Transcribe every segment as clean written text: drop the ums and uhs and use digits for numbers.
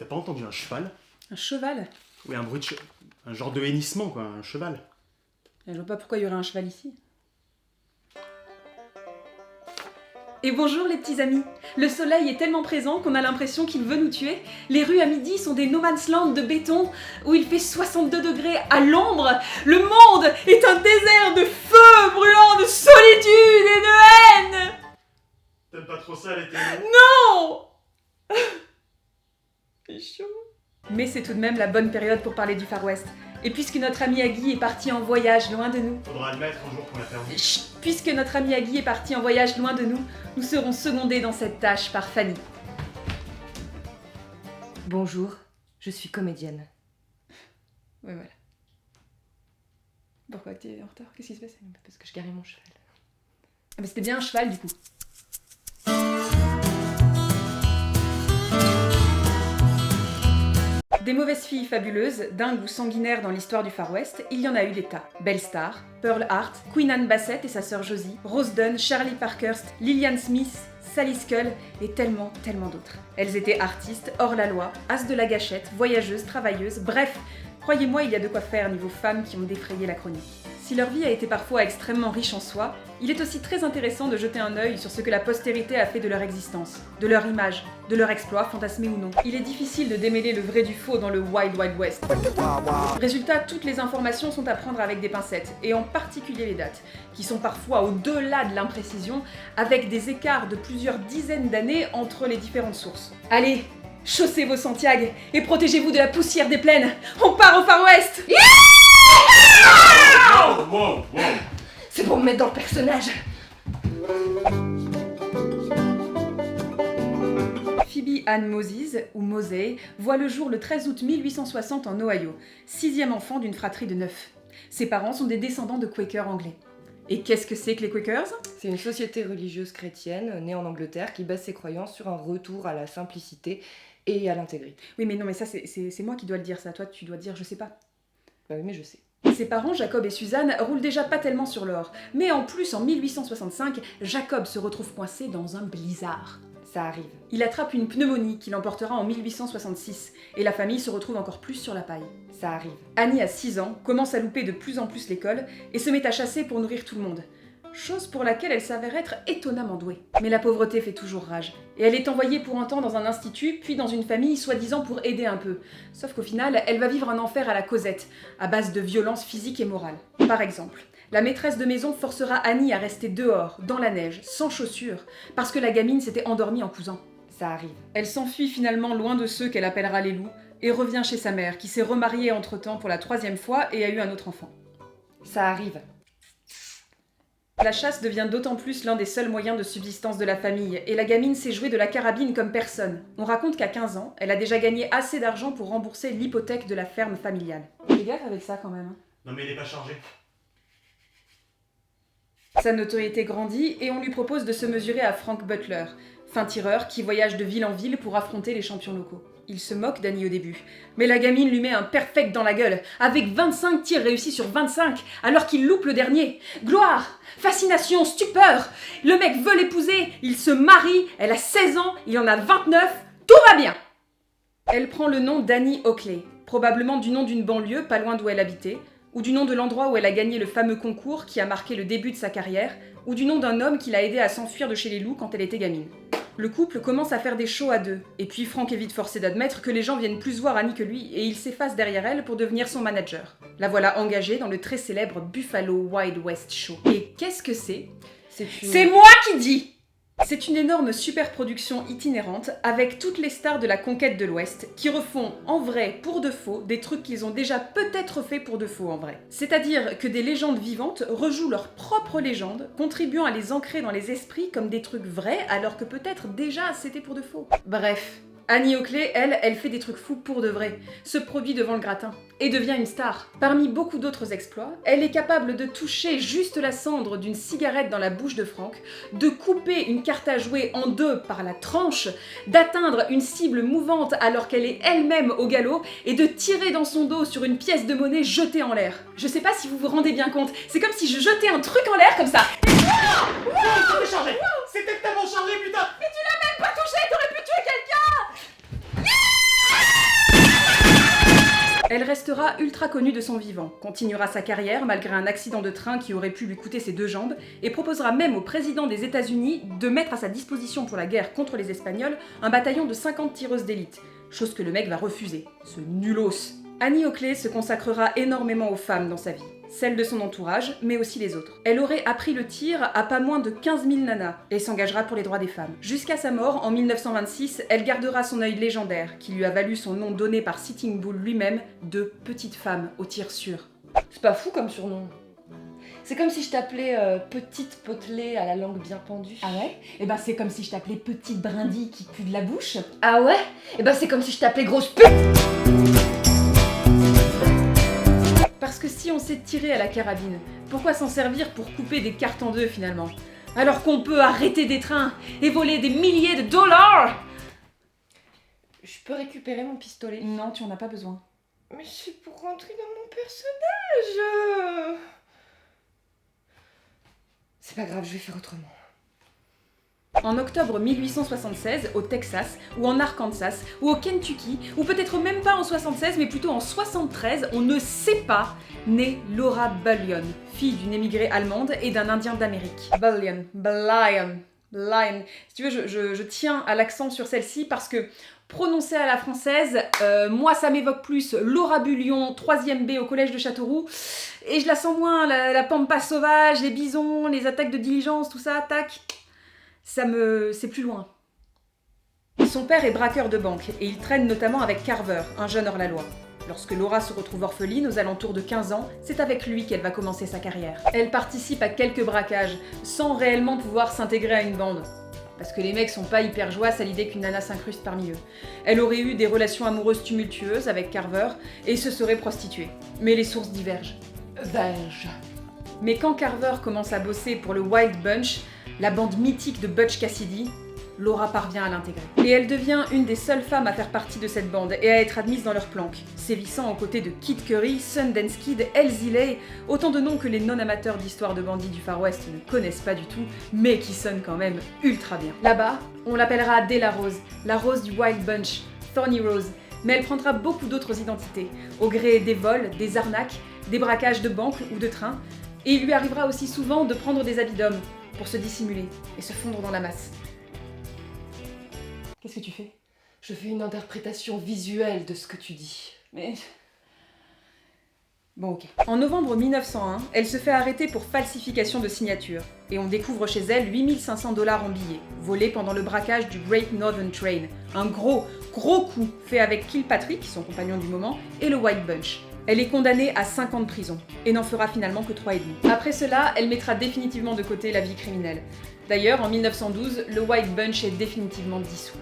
T'as pas entendu un cheval? Un cheval? Oui, un bruit de un genre de hennissement, quoi, un cheval. Je vois pas pourquoi il y aurait un cheval ici. Et bonjour les petits amis. Le soleil est tellement présent qu'on a l'impression qu'il veut nous tuer. Les rues à midi sont des no man's land de béton où il fait 62 degrés à l'ombre. Le monde est un désert de feu brûlant, de solitude et de haine. T'aimes pas trop ça l'été? Non. C'est chaud. Mais c'est tout de même la bonne période pour parler du Far West. Et puisque notre ami Aggie est parti en voyage loin de nous... Faudra le mettre un jour qu'on l'a perdu. Chut, puisque notre ami Aggie est parti en voyage loin de nous, nous serons secondés dans cette tâche par Fanny. Bonjour, je suis comédienne. Ouais, voilà. Pourquoi t'es en retard? Qu'est-ce qui se passe? Parce que je garais mon cheval. Ah mais c'était bien un cheval du coup. Des mauvaises filles fabuleuses, dingues ou sanguinaires dans l'histoire du Far West, il y en a eu des tas. Belle Star, Pearl Hart, Queen Anne Bassett et sa sœur Josie, Rose Dunn, Charlie Parkhurst, Lillian Smith, Sally Skull et tellement d'autres. Elles étaient artistes, hors la loi, as de la gâchette, voyageuses, travailleuses, bref, croyez-moi, il y a de quoi faire niveau femmes qui ont défrayé la chronique. Si leur vie a été parfois extrêmement riche en soi, il est aussi très intéressant de jeter un œil sur ce que la postérité a fait de leur existence, de leur image, de leur exploit, fantasmé ou non. Il est difficile de démêler le vrai du faux dans le Wild Wild West. Résultat, toutes les informations sont à prendre avec des pincettes, et en particulier les dates, qui sont parfois au-delà de l'imprécision, avec des écarts de plusieurs dizaines d'années entre les différentes sources. Allez, chaussez vos Santiago et protégez-vous de la poussière des plaines. On part au Far West! Wow. C'est pour me mettre dans le personnage. Phoebe Ann Moses, ou Mosey, voit le jour le 13 août 1860 en Ohio, 6e enfant d'une fratrie de 9. Ses parents sont des descendants de Quakers anglais. Et qu'est-ce que c'est que les Quakers? C'est une société religieuse chrétienne née en Angleterre qui base ses croyances sur un retour à la simplicité et à l'intégrité. Oui mais non mais ça c'est moi qui dois le dire ça, toi tu dois dire je sais pas. Bah oui mais je sais. Ses parents, Jacob et Suzanne, roulent déjà pas tellement sur l'or. Mais en plus, en 1865, Jacob se retrouve coincé dans un blizzard. Ça arrive. Il attrape une pneumonie qui l'emportera en 1866, et la famille se retrouve encore plus sur la paille. Ça arrive. Annie a 6 ans, commence à louper de plus en plus l'école, et se met à chasser pour nourrir tout le monde. Chose pour laquelle elle s'avère être étonnamment douée. Mais la pauvreté fait toujours rage, et elle est envoyée pour un temps dans un institut, puis dans une famille soi-disant pour aider un peu. Sauf qu'au final, elle va vivre un enfer à la Cosette, à base de violence physique et morale. Par exemple, la maîtresse de maison forcera Annie à rester dehors, dans la neige, sans chaussures, parce que la gamine s'était endormie en cousant. Ça arrive. Elle s'enfuit finalement loin de ceux qu'elle appellera les loups, et revient chez sa mère, qui s'est remariée entre-temps pour la 3e fois et a eu un autre enfant. Ça arrive. La chasse devient d'autant plus l'un des seuls moyens de subsistance de la famille, et la gamine sait jouer de la carabine comme personne. On raconte qu'à 15 ans, elle a déjà gagné assez d'argent pour rembourser l'hypothèque de la ferme familiale. Fais gaffe avec ça quand même. Hein. Non mais il est pas chargé. Sa notoriété grandit et on lui propose de se mesurer à Frank Butler, fin tireur qui voyage de ville en ville pour affronter les champions locaux. Il se moque d'Annie au début, mais la gamine lui met un perfect dans la gueule, avec 25 tirs réussis sur 25, alors qu'il loupe le dernier. Gloire, fascination, stupeur. Le mec veut l'épouser, il se marie, elle a 16 ans, il en a 29, tout va bien. Elle prend le nom d'Annie Oakley, probablement du nom d'une banlieue pas loin d'où elle habitait, ou du nom de l'endroit où elle a gagné le fameux concours qui a marqué le début de sa carrière, ou du nom d'un homme qui l'a aidé à s'enfuir de chez les loups quand elle était gamine. Le couple commence à faire des shows à deux, et puis Frank est vite forcé d'admettre que les gens viennent plus voir Annie que lui, et il s'efface derrière elle pour devenir son manager. La voilà engagée dans le très célèbre Buffalo Wild West Show. Et qu'est-ce que c'est? C'est moi qui dis! C'est une énorme superproduction itinérante avec toutes les stars de la conquête de l'Ouest qui refont en vrai pour de faux des trucs qu'ils ont déjà peut-être fait pour de faux en vrai. C'est-à-dire que des légendes vivantes rejouent leurs propres légendes, contribuant à les ancrer dans les esprits comme des trucs vrais alors que peut-être déjà c'était pour de faux. Bref. Annie Oakley, elle fait des trucs fous pour de vrai, se produit devant le gratin, et devient une star. Parmi beaucoup d'autres exploits, elle est capable de toucher juste la cendre d'une cigarette dans la bouche de Frank, de couper une carte à jouer en deux par la tranche, d'atteindre une cible mouvante alors qu'elle est elle-même au galop, et de tirer dans son dos sur une pièce de monnaie jetée en l'air. Je sais pas si vous vous rendez bien compte, c'est comme si je jetais un truc en l'air comme ça. C'était chargé. C'était tellement chargé, putain. Mais tu l'as même pas touché, t'aurais pu tuer quelqu'un. restera ultra connue de son vivant, continuera sa carrière malgré un accident de train qui aurait pu lui coûter ses 2 jambes, et proposera même au président des États-Unis de mettre à sa disposition pour la guerre contre les Espagnols un bataillon de 50 tireuses d'élite, chose que le mec va refuser, ce nulos. Annie Oakley se consacrera énormément aux femmes dans sa vie, celles de son entourage, mais aussi les autres. Elle aurait appris le tir à pas moins de 15 000 nanas, et s'engagera pour les droits des femmes. Jusqu'à sa mort, en 1926, elle gardera son œil légendaire, qui lui a valu son nom donné par Sitting Bull lui-même, de petite femme au tir sûr. C'est pas fou comme surnom. C'est comme si je t'appelais petite potelée à la langue bien pendue. Ah ouais? Eh ben c'est comme si je t'appelais petite brindille qui pue de la bouche. Ah ouais? Eh ben c'est comme si je t'appelais grosse pute. Parce que si on sait tirer à la carabine, pourquoi s'en servir pour couper des cartes en deux finalement? Alors qu'on peut arrêter des trains et voler des milliers de dollars! Je peux récupérer mon pistolet? Non, tu en as pas besoin. Mais c'est pour rentrer dans mon personnage. C'est pas grave, je vais faire autrement. En octobre 1876, au Texas, ou en Arkansas, ou au Kentucky, ou peut-être même pas en 76, mais plutôt en 73, on ne sait pas, naît Laura Bullion, fille d'une émigrée allemande et d'un indien d'Amérique. Bullion. Si tu veux, je tiens à l'accent sur celle-ci parce que prononcée à la française, moi ça m'évoque plus Laura Bullion, 3e B au collège de Châteauroux, et je la sens moins, la pampa sauvage, les bisons, les attaques de diligence, tout ça, tac. C'est plus loin. Son père est braqueur de banque et il traîne notamment avec Carver, un jeune hors-la-loi. Lorsque Laura se retrouve orpheline aux alentours de 15 ans, c'est avec lui qu'elle va commencer sa carrière. Elle participe à quelques braquages, sans réellement pouvoir s'intégrer à une bande. Parce que les mecs sont pas hyper joyeux à l'idée qu'une nana s'incruste parmi eux. Elle aurait eu des relations amoureuses tumultueuses avec Carver et se serait prostituée. Mais les sources divergent. Mais quand Carver commence à bosser pour le Wild Bunch, la bande mythique de Butch Cassidy, Laura parvient à l'intégrer. Et elle devient une des seules femmes à faire partie de cette bande et à être admise dans leur planque, sévissant aux côtés de Kid Curry, Sundance Kid, Elsie, autant de noms que les non-amateurs d'histoire de bandits du Far West ne connaissent pas du tout, mais qui sonnent quand même ultra bien. Là-bas, on l'appellera Della Rose, la Rose du Wild Bunch, Thorny Rose, mais elle prendra beaucoup d'autres identités, au gré des vols, des arnaques, des braquages de banques ou de trains, et il lui arrivera aussi souvent de prendre des habits d'homme, pour se dissimuler et se fondre dans la masse. Qu'est-ce que tu fais? Je fais une interprétation visuelle de ce que tu dis. Mais... Bon, ok. En novembre 1901, elle se fait arrêter pour falsification de signature, et on découvre chez elle 8 500 $ en billets, volés pendant le braquage du Great Northern Train. Un gros coup fait avec Kilpatrick, son compagnon du moment, et le White Bunch. Elle est condamnée à 5 ans de prison, et n'en fera finalement que 3,5. Après cela, elle mettra définitivement de côté la vie criminelle. D'ailleurs, en 1912, le White Bunch est définitivement dissous.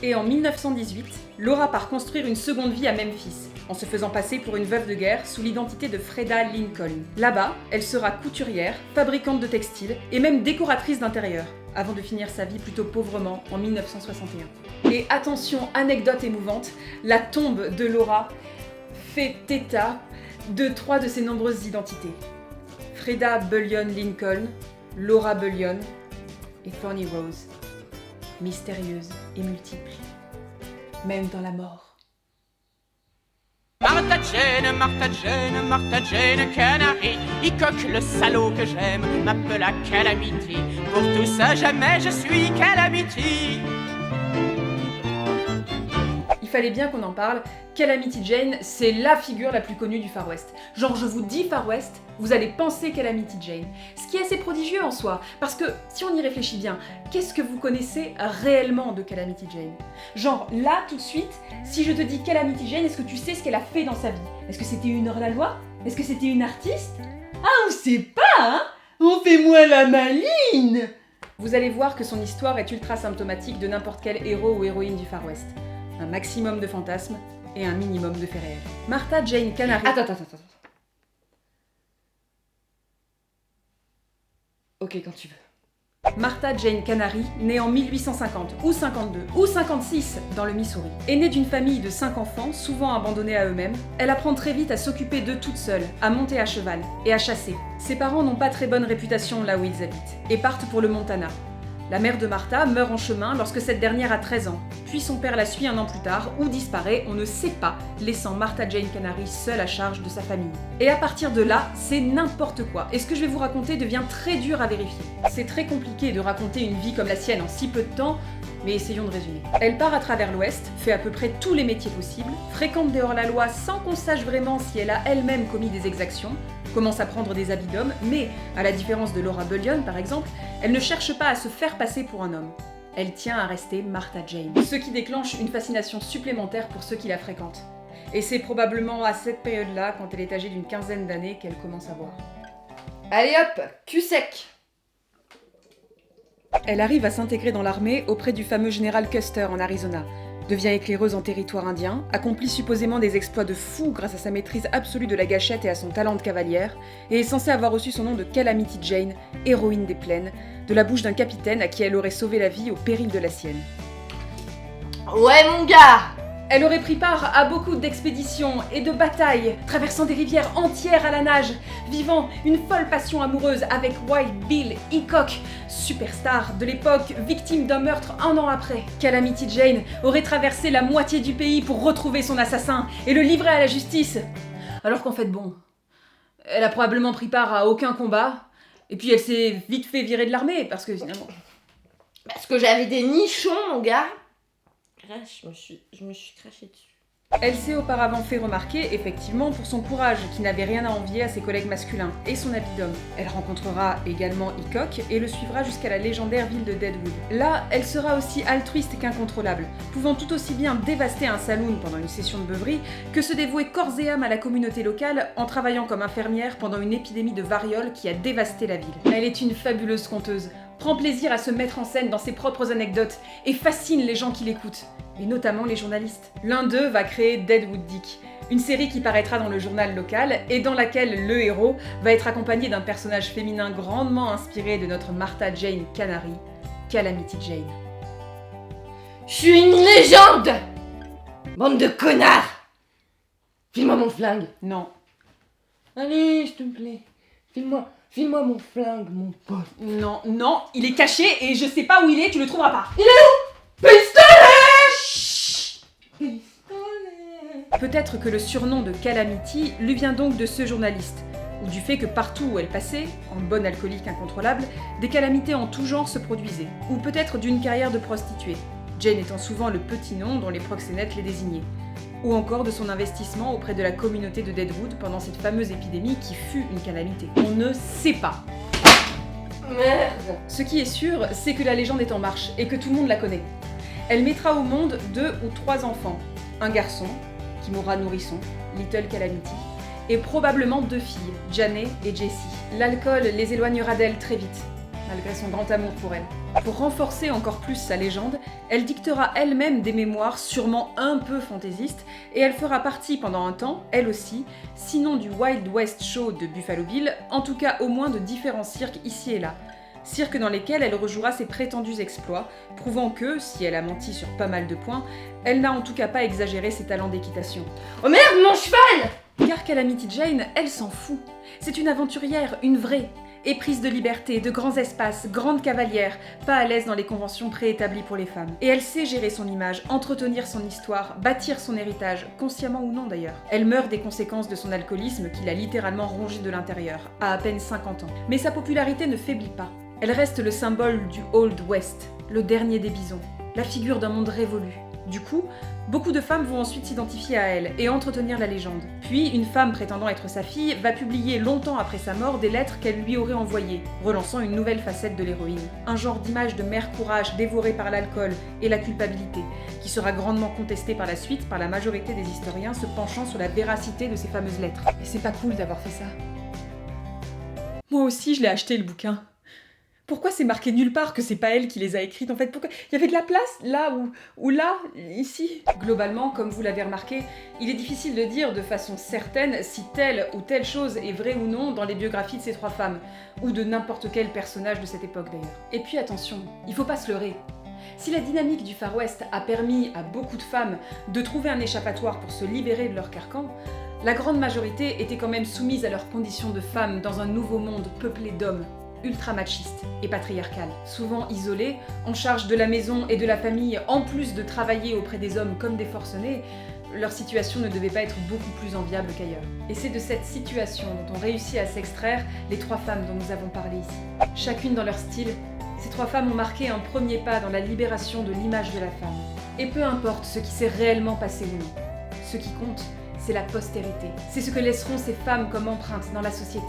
Et en 1918, Laura part construire une seconde vie à Memphis, en se faisant passer pour une veuve de guerre sous l'identité de Freda Lincoln. Là-bas, elle sera couturière, fabricante de textiles et même décoratrice d'intérieur, avant de finir sa vie plutôt pauvrement en 1961. Et attention, anecdote émouvante, la tombe de Laura fait état de 3 de ses nombreuses identités. Freda Bullion Lincoln, Laura Bullion et Thorny Rose. Mystérieuse et multiple, même dans la mort. Martha Jane Canary, il coque le salaud que j'aime, m'appela Calamity. Pour tout ça, jamais je suis Calamity. Il fallait bien qu'on en parle. Calamity Jane, c'est la figure la plus connue du Far West. Genre, je vous dis Far West, vous allez penser Calamity Jane. Ce qui est assez prodigieux en soi, parce que si on y réfléchit bien, qu'est-ce que vous connaissez réellement de Calamity Jane? Genre, là, tout de suite, si je te dis Calamity Jane, est-ce que tu sais ce qu'elle a fait dans sa vie? Est-ce que c'était une hors-la-loi? Est-ce que c'était une artiste? Ah, on sait pas, hein? On fait moins la maline! Vous allez voir que son histoire est ultra symptomatique de n'importe quel héros ou héroïne du Far West. Un maximum de fantasmes et un minimum de faits réels. Martha Jane Canary... Attends. Ok, quand tu veux. Martha Jane Canary, née en 1850, ou 52, ou 56 dans le Missouri. Est née d'une famille de 5 enfants, souvent abandonnés à eux-mêmes. Elle apprend très vite à s'occuper d'eux toute seule, à monter à cheval et à chasser. Ses parents n'ont pas très bonne réputation là où ils habitent, et partent pour le Montana. La mère de Martha meurt en chemin lorsque cette dernière a 13 ans. Puis son père la suit un an plus tard, ou disparaît, on ne sait pas, laissant Martha Jane Canary seule à charge de sa famille. Et à partir de là, c'est n'importe quoi. Et ce que je vais vous raconter devient très dur à vérifier. C'est très compliqué de raconter une vie comme la sienne en si peu de temps, mais essayons de résumer. Elle part à travers l'Ouest, fait à peu près tous les métiers possibles, fréquente des hors-la-loi sans qu'on sache vraiment si elle a elle-même commis des exactions, commence à prendre des habits d'homme, mais, à la différence de Laura Bullion par exemple, elle ne cherche pas à se faire passer pour un homme. Elle tient à rester Martha Jane, ce qui déclenche une fascination supplémentaire pour ceux qui la fréquentent. Et c'est probablement à cette période-là, quand elle est âgée d'une quinzaine d'années, qu'elle commence à boire. Allez hop, cul sec. Elle arrive à s'intégrer dans l'armée auprès du fameux général Custer en Arizona, devient éclaireuse en territoire indien, accomplit supposément des exploits de fou grâce à sa maîtrise absolue de la gâchette et à son talent de cavalière, et est censée avoir reçu son nom de Calamity Jane, héroïne des plaines, de la bouche d'un capitaine à qui elle aurait sauvé la vie au péril de la sienne. Ouais mon gars. Elle aurait pris part à beaucoup d'expéditions et de batailles, traversant des rivières entières à la nage, vivant une folle passion amoureuse avec Wild Bill Hickok, superstar de l'époque, victime d'un meurtre un an après. Calamity Jane aurait traversé la moitié du pays pour retrouver son assassin et le livrer à la justice. Alors qu'en fait, bon, elle a probablement pris part à aucun combat, et puis elle s'est vite fait virer de l'armée, parce que finalement... Parce que j'avais des nichons mon gars. Je me suis craché dessus. Elle s'est auparavant fait remarquer, effectivement, pour son courage, qui n'avait rien à envier à ses collègues masculins, et son habit d'homme. Elle rencontrera également Hickok et le suivra jusqu'à la légendaire ville de Deadwood. Là, elle sera aussi altruiste qu'incontrôlable, pouvant tout aussi bien dévaster un saloon pendant une session de beuverie que se dévouer corps et âme à la communauté locale en travaillant comme infirmière pendant une épidémie de variole qui a dévasté la ville. Elle est une fabuleuse conteuse, prend plaisir à se mettre en scène dans ses propres anecdotes et fascine les gens qui l'écoutent, et notamment les journalistes. L'un d'eux va créer Deadwood Dick, une série qui paraîtra dans le journal local et dans laquelle le héros va être accompagné d'un personnage féminin grandement inspiré de notre Martha Jane Canary, Calamity Jane. Je suis une légende. Bande de connards. File-moi mon flingue. Non. Allez, s'il te plaît. File-moi mon flingue, mon pote. Non, non, il est caché et je sais pas où il est, tu le trouveras pas. Peut-être que le surnom de Calamity lui vient donc de ce journaliste, ou du fait que partout où elle passait, en bonne alcoolique incontrôlable, des calamités en tout genre se produisaient, ou peut-être d'une carrière de prostituée, Jane étant souvent le petit nom dont les proxénètes les désignaient, ou encore de son investissement auprès de la communauté de Deadwood pendant cette fameuse épidémie qui fut une calamité. On ne sait pas. Merde. Ce qui est sûr, c'est que la légende est en marche et que tout le monde la connaît. Elle mettra au monde 2 ou 3 enfants, un garçon, qui mourra nourrisson, Little Calamity, et probablement 2 filles, Janae et Jessie. L'alcool les éloignera d'elle très vite, malgré son grand amour pour elle. Pour renforcer encore plus sa légende, elle dictera elle-même des mémoires sûrement un peu fantaisistes, et elle fera partie pendant un temps, elle aussi, sinon du Wild West Show de Buffalo Bill, en tout cas au moins de différents cirques ici et là. Cirques dans lesquels elle rejouera ses prétendus exploits, prouvant que, si elle a menti sur pas mal de points, elle n'a en tout cas pas exagéré ses talents d'équitation. Oh merde, mon cheval. Car Calamity Jane, elle s'en fout. C'est une aventurière, une vraie. Éprise de liberté, de grands espaces, grande cavalière, pas à l'aise dans les conventions préétablies pour les femmes. Et elle sait gérer son image, entretenir son histoire, bâtir son héritage, consciemment ou non d'ailleurs. Elle meurt des conséquences de son alcoolisme qui l'a littéralement rongée de l'intérieur, à peine 50 ans. Mais sa popularité ne faiblit pas. Elle reste le symbole du Old West, le dernier des bisons, la figure d'un monde révolu. Du coup, beaucoup de femmes vont ensuite s'identifier à elle et entretenir la légende. Puis, une femme prétendant être sa fille va publier longtemps après sa mort des lettres qu'elle lui aurait envoyées, relançant une nouvelle facette de l'héroïne. Un genre d'image de mère courage dévorée par l'alcool et la culpabilité, qui sera grandement contestée par la suite par la majorité des historiens se penchant sur la véracité de ces fameuses lettres. Et c'est pas cool d'avoir fait ça. Moi aussi, je l'ai acheté le bouquin. Pourquoi c'est marqué nulle part que c'est pas elle qui les a écrites en fait? Pourquoi il y avait de la place là ou là, ici? Globalement, comme vous l'avez remarqué, il est difficile de dire de façon certaine si telle ou telle chose est vraie ou non dans les biographies de ces 3 femmes, ou de n'importe quel personnage de cette époque d'ailleurs. Et puis attention, il faut pas se leurrer. Si la dynamique du Far West a permis à beaucoup de femmes de trouver un échappatoire pour se libérer de leur carcan, la grande majorité était quand même soumise à leurs conditions de femmes dans un nouveau monde peuplé d'hommes. ultra machiste et patriarcale. Souvent isolées, en charge de la maison et de la famille, en plus de travailler auprès des hommes comme des forcenés, leur situation ne devait pas être beaucoup plus enviable qu'ailleurs. Et c'est de cette situation dont ont réussi à s'extraire les 3 femmes dont nous avons parlé ici. Chacune dans leur style, ces 3 femmes ont marqué un premier pas dans la libération de l'image de la femme. Et peu importe ce qui s'est réellement passé ou non, ce qui compte, c'est la postérité. C'est ce que laisseront ces femmes comme empreinte dans la société.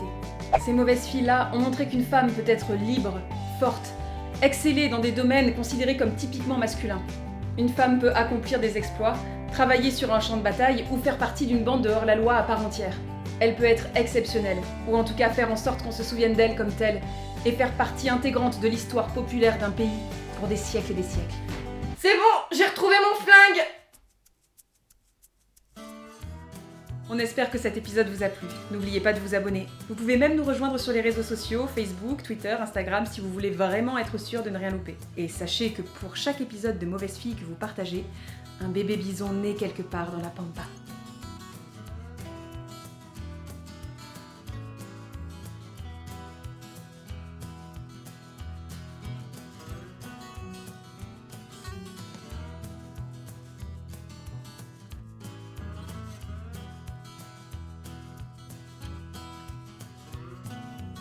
Ces mauvaises filles-là ont montré qu'une femme peut être libre, forte, exceller dans des domaines considérés comme typiquement masculins. Une femme peut accomplir des exploits, travailler sur un champ de bataille ou faire partie d'une bande de hors-la-loi à part entière. Elle peut être exceptionnelle, ou en tout cas faire en sorte qu'on se souvienne d'elle comme telle, et faire partie intégrante de l'histoire populaire d'un pays pour des siècles et des siècles. C'est bon, j'ai retrouvé mon flingue! On espère que cet épisode vous a plu. N'oubliez pas de vous abonner. Vous pouvez même nous rejoindre sur les réseaux sociaux, Facebook, Twitter, Instagram, si vous voulez vraiment être sûr de ne rien louper. Et sachez que pour chaque épisode de Mauvaise Fille que vous partagez, un bébé bison naît quelque part dans la pampa.